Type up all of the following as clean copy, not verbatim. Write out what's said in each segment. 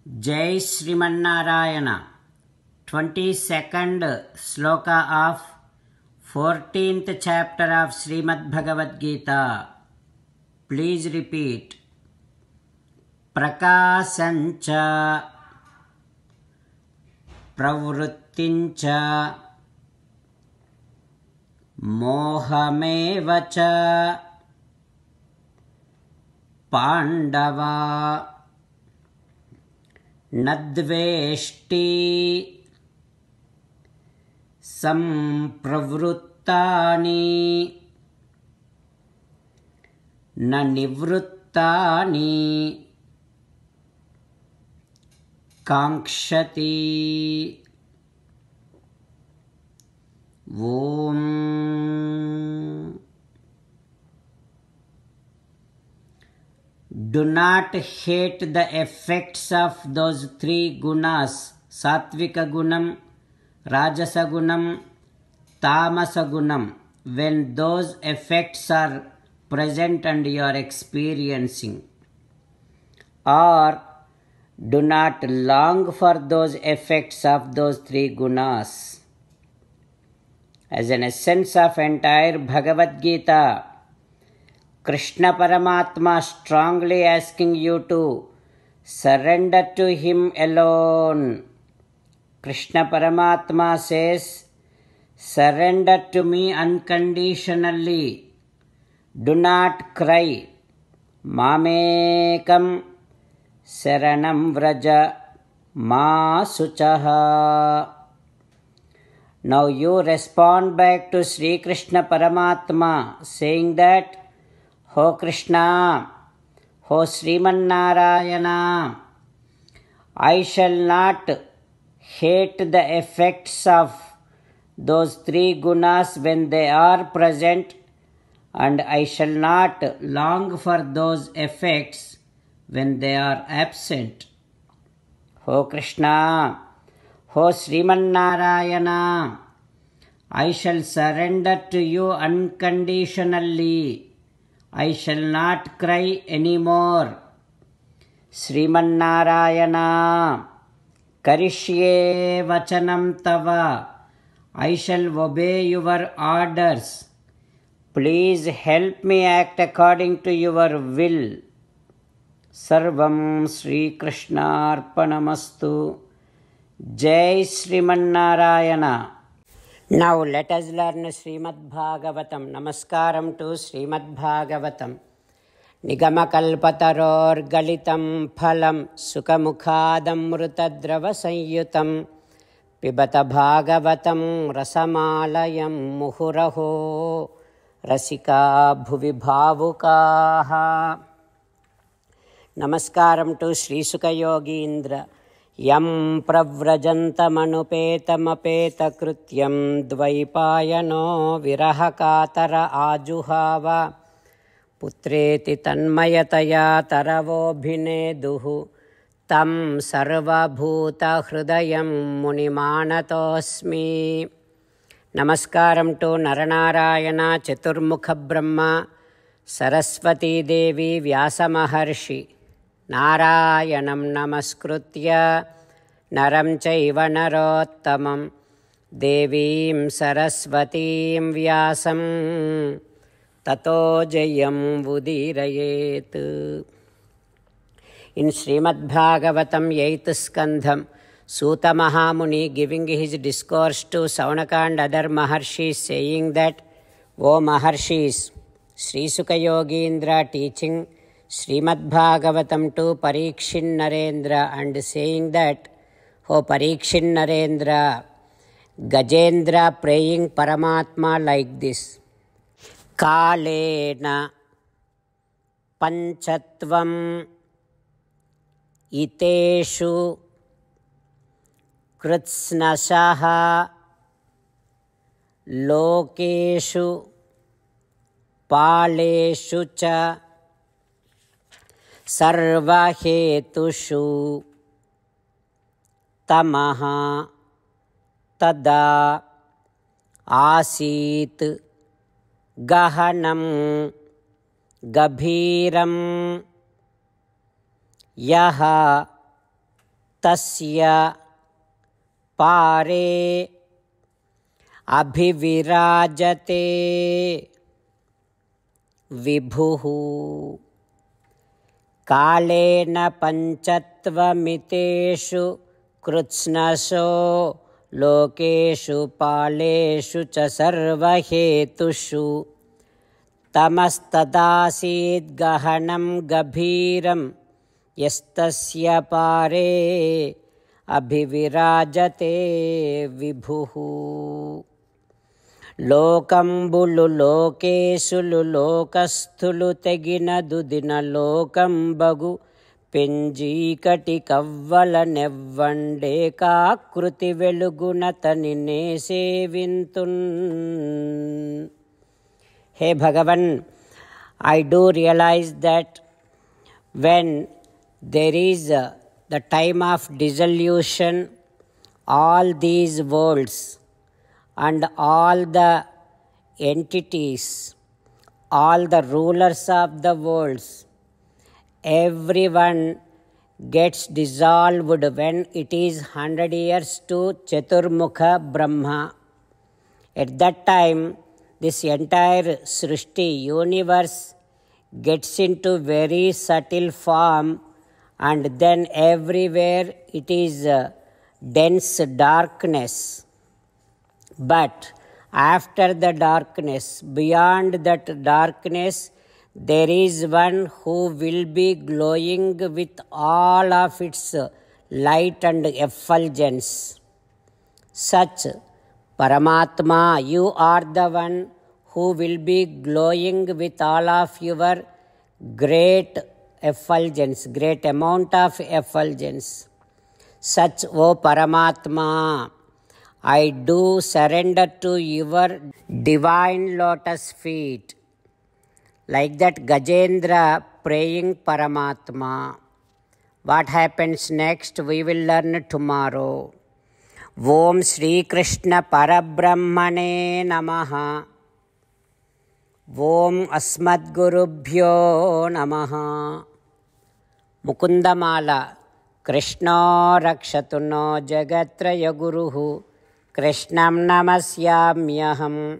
Jai Srimannarayana. 22nd sloka of 14th chapter of Srimad Bhagavad Gita. Please repeat. Prakasancha pravrittincha mohamevacha Pandava nadveshti sampravruttani na nivruttani kankshati. Om. Do not hate the effects of those three gunas, Sattvika Gunam, Rajasa Gunam, Tamasa Gunam, when those effects are present and you are experiencing. Or do not long for those effects of those three gunas. As an essence of entire Bhagavad Gita, Krishna Paramatma strongly asking you to surrender to Him alone. Krishna Paramatma says, surrender to me unconditionally. Do not cry. Mamekam saranam vraja ma suchaha. Now you respond back to Sri Krishna Paramatma saying that, Ho Krishna, Ho Srimannarayana, I shall not hate the effects of those three gunas when they are present, and I shall not long for those effects when they are absent. Ho Krishna, Ho Srimannarayana, I shall surrender to you unconditionally. I shall not cry anymore. Srimannarayana, Karishye Vachanam Tava, I shall obey your orders. Please help me act according to your will. Sarvam Sri Krishna Arpanamastu. Jai Srimannarayana. Now let us learn Srimad Bhagavatam. Namaskaram to Srimad Bhagavatam. Nigamakalpataror galitam phalam sukamukhadamrutadrava sanyutam pibata bhagavatam rasamalayam muhuraho rasika bhuvi bhavukaha. Namaskaram to Sri Sukha Yogindra. Yam pravrajantamanopetamapeta-krutyam dvaipayano virahakatara ajuhava putreti tanmayataya taravobhineduhu tam sarvabhuta hrudayam munimanatosmi. Namaskaram to Naranarayana, Chaturmukha Brahma, Saraswati Devi, Vyasa Maharshi. Narayanam namaskritya naram chaiva narottamam devim saraswatim vyasam tato jayam udirayet. In Srimad Bhagavatam 8th Skandham, Suta Mahamuni giving his discourse to Saunaka and other Maharshis saying that, O Maharshis, Sri Sukha Yogindra teaching Srimad Bhagavatam to Parikshin Narendra and saying that, O Parikshin Narendra, Gajendra praying Paramatma like this. Kalena panchatvam iteshu kritsnasaha lokeshu paleshu cha sarvahetushu tamaha tada asit gahanam gabhiram yaha तस्य पारे अभिविराजते विभुः कालेन पञ्चत्वमितेषु कृत्स्नसो लोकेषु पालेषु च सर्वहेतुषु तमस्तदासीद् गहनं गभीरं यस्तस्य पारे अभिविराजते विभुः లోకంబులు లోకేశులు లోకస్థులు తెగిన దుదిన లోకంబగు పెంజీకటి కవ్వల నెవ్వండే కాకృతి వెలుగున తనినే సేవింతున్. హే భగవన్, I do realize that when there is the time of dissolution, all these worlds and all the entities, all the rulers of the worlds, everyone gets dissolved when it is 100 years to Chaturmukha Brahma. At that time, this entire Srishti universe gets into very subtle form, and then everywhere it is dense darkness. But after the darkness, beyond that darkness, there is one who will be glowing with all of its light and effulgence. Such Paramatma, you are the one who will be glowing with all of your great effulgence, great amount of effulgence. Such, O Paramatma, I do surrender to your divine lotus feet. Like that Gajendra praying Paramatma. What happens next we will learn tomorrow. Om Shri Krishna Parabrahmane Namaha. Om Asmadgurubhyo Namaha. Mukundamala. Krishna Rakshatu no Jagatraya Guruhu. Krishnam Namasyamyaham.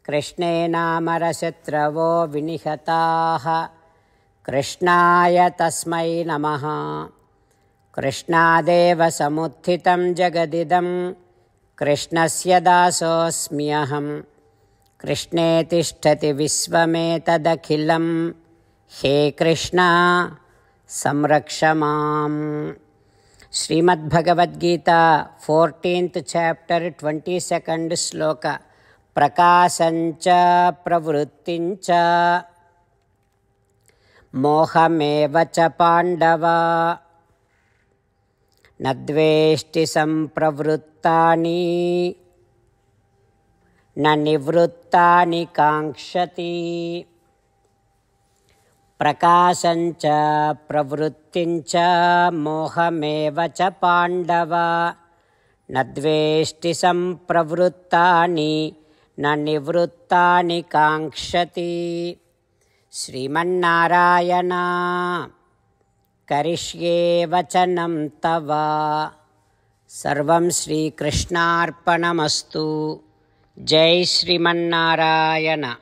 Krishne Namarashatravo Vinihataha. Krishnaya Tasmai Namaha. Krishnadeva Samuthitam Jagadidam. Krishnasya Dasosmyaham. Krishne Tishtati Visvametadakhilam. He Krishna Samrakshamam. Srimad Bhagavad Gita, 14th chapter, 22nd sloka. Prakasancha pravrittincha mohameva cha pandava nadveshti sampravruttani na nivruttani kankshati. Prakasancha pravrittincha mohameva cha pandava nadveshti sampravruttani na nivruttani kankshati. Srimannarayana karishye vachanam tava. Sarvam Shri Krishnarpanamastu. Jai Srimannarayana.